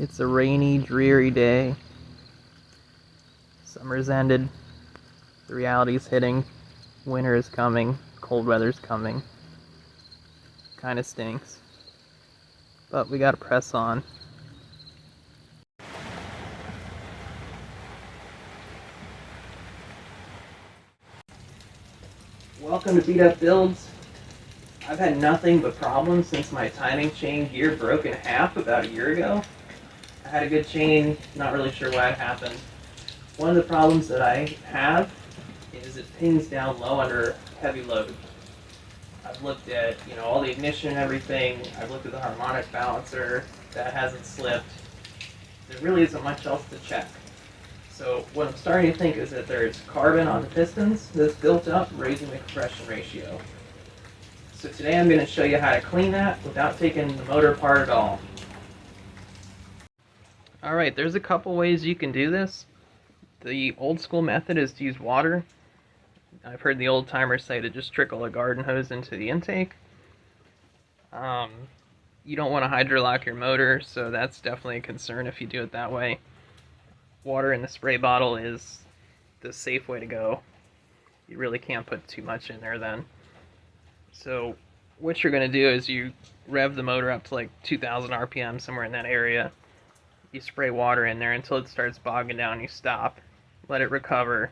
It's a rainy, dreary day. Summer's ended. The reality's hitting. Winter is coming. Cold weather's coming. Kinda stinks. But we gotta press on. Welcome to Beat Up Builds. I've had nothing but problems since my timing chain gear broke in half about a year ago. I had a good chain, not really sure why it happened. One of the problems that I have is it pings down low under heavy load. I've looked at all the ignition and everything. I've looked at the harmonic balancer. That hasn't slipped. There really isn't much else to check. So what I'm starting to think is that there's carbon on the pistons that's built up, raising the compression ratio. So today I'm going to show you how to clean that without taking the motor apart at all. Alright, there's a couple ways you can do this. The old school method is to use water. I've heard the old timers say to just trickle a garden hose into the intake. You don't want to hydrolock your motor, so that's definitely a concern if you do it that way. Water in the spray bottle is the safe way to go. You really can't put too much in there then. So what you're going to do is you rev the motor up to like 2,000 RPM, somewhere in that area. You spray water in there until it starts bogging down. You stop, let it recover.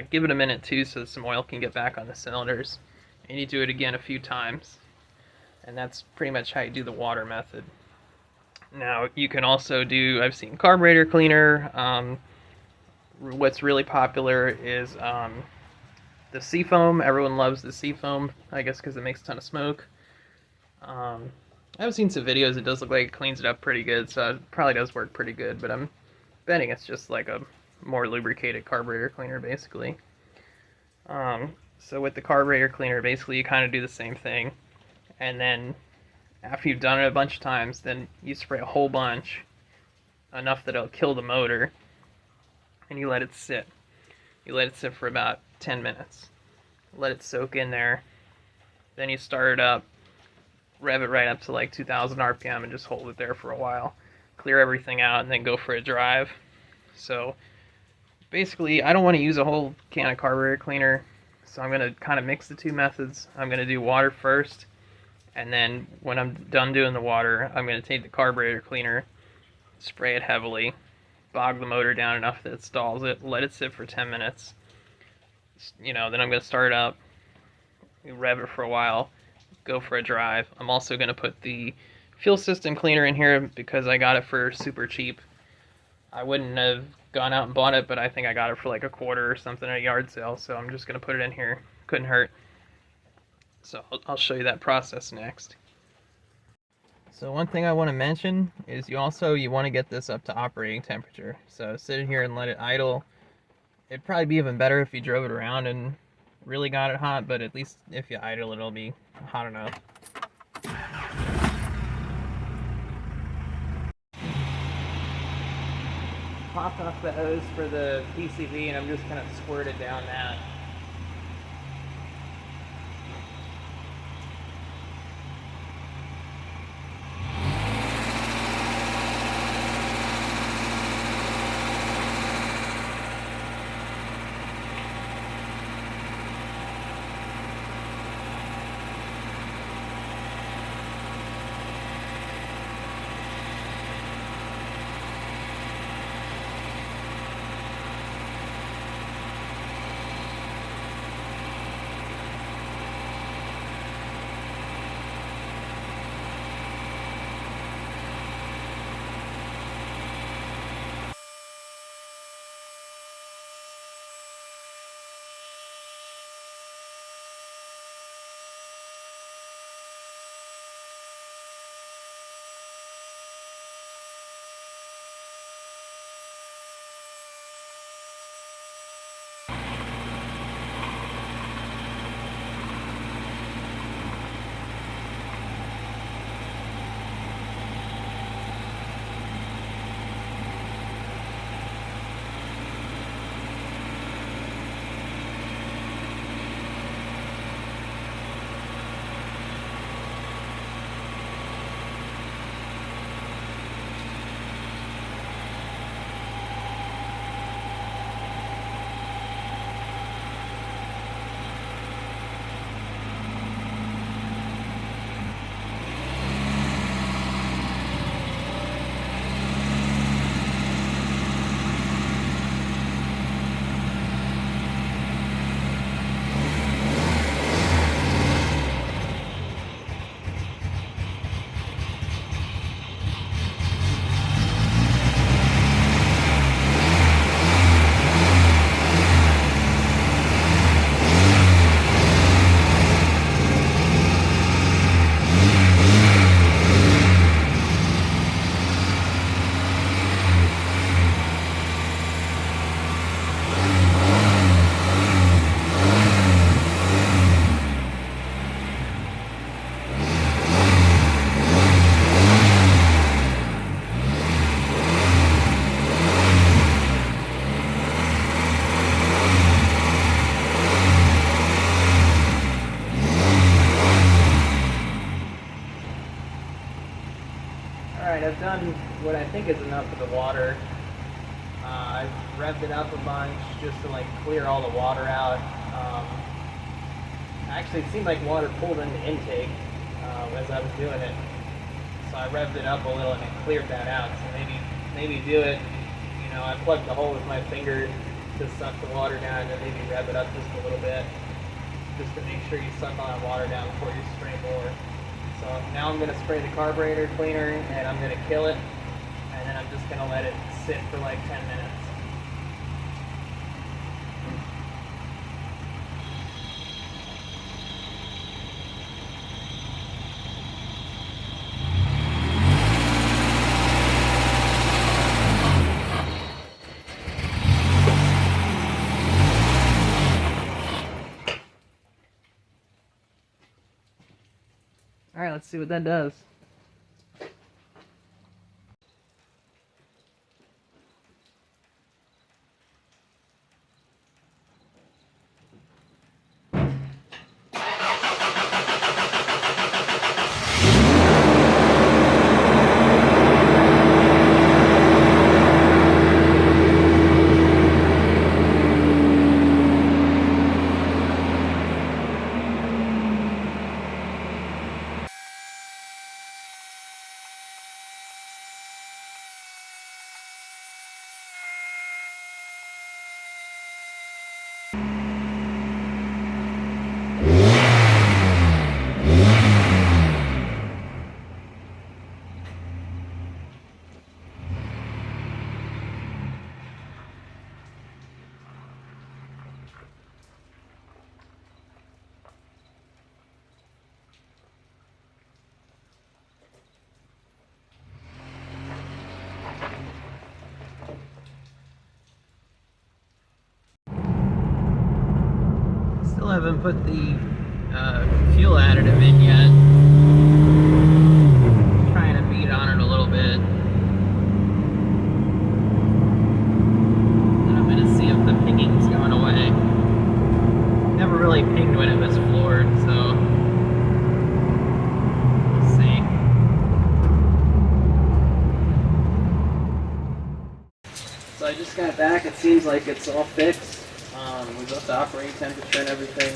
Give it a minute too so some oil can get back on the cylinders. And you do it again a few times. And that's pretty much how you do the water method. Now you can also do, I've seen carburetor cleaner. What's really popular is the seafoam. Everyone loves the seafoam, I guess because it makes a ton of smoke. I've seen some videos, it does look like it cleans it up pretty good, so it probably does work pretty good, but I'm betting it's just like a more lubricated carburetor cleaner, basically. So with the carburetor cleaner, basically you kind of do the same thing, and then after you've done it a bunch of times, then you spray a whole bunch, enough that it'll kill the motor, and you let it sit. You let it sit for about 10 minutes. Let it soak in there. Then you start it up, rev it right up to like 2,000 RPM and just hold it there for a while. Clear everything out and then go for a drive. So basically, I don't want to use a whole can of carburetor cleaner, so I'm going to kind of mix the two methods. I'm going to do water first, and then when I'm done doing the water, I'm going to take the carburetor cleaner, spray it heavily, bog the motor down enough that it stalls it, let it sit for 10 minutes. Then I'm going to start up, rev it for a while, go for a drive. I'm also going to put the fuel system cleaner in here because I got it for super cheap. I wouldn't have gone out and bought it, but I think I got it for like a quarter or something at a yard sale, so I'm just going to put it in here. Couldn't hurt. So I'll show you that process next. So one thing I want to mention is you want to get this up to operating temperature. So sit here and let it idle. It'd probably be even better if you drove it around and really got it hot, but at least if you idle it'll be hot enough. Popped off the hose for the PCV and I'm just kind of squirted down that. Alright, I've done what I think is enough of the water. I've revved it up a bunch just to like clear all the water out. Actually, it seemed like water pulled into intake as I was doing it. So I revved it up a little and it cleared that out. So maybe do it. You know, I plugged the hole with my finger to suck the water down and then maybe rev it up just a little bit, just to make sure you suck all that water down before you spray more. So now I'm going to spray the carburetor cleaner and I'm going to kill it, and then I'm just going to let it sit for like 10 minutes. Alright, let's see what that does. Still haven't put the fuel additive in yet. I'm trying to beat on it a little bit. And I'm going to see if the pinging's going away. Never really pinged when it was floored, so we'll see. So I just got back. It seems like it's all fixed. We got the operating temperature and everything.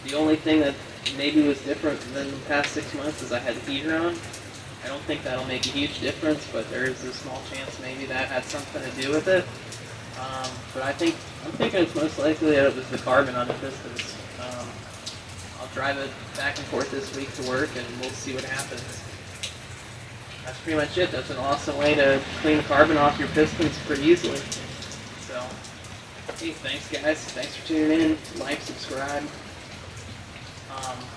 The only thing that maybe was different than the past 6 months is I had the heater on. I don't think that'll make a huge difference, but there is a small chance maybe that had something to do with it. But I'm thinking it's most likely that it was the carbon on the pistons. I'll drive it back and forth this week to work and we'll see what happens. That's pretty much it. That's an awesome way to clean the carbon off your pistons pretty easily. So, hey, thanks guys. Thanks for tuning in. Like, subscribe.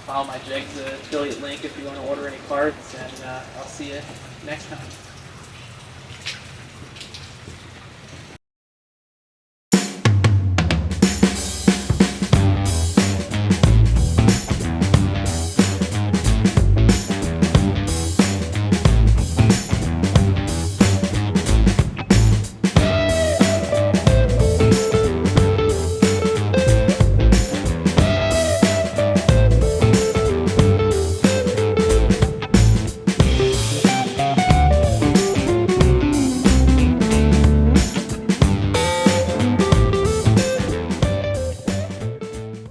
Follow my Jegs affiliate link if you want to order any parts, and I'll see you next time.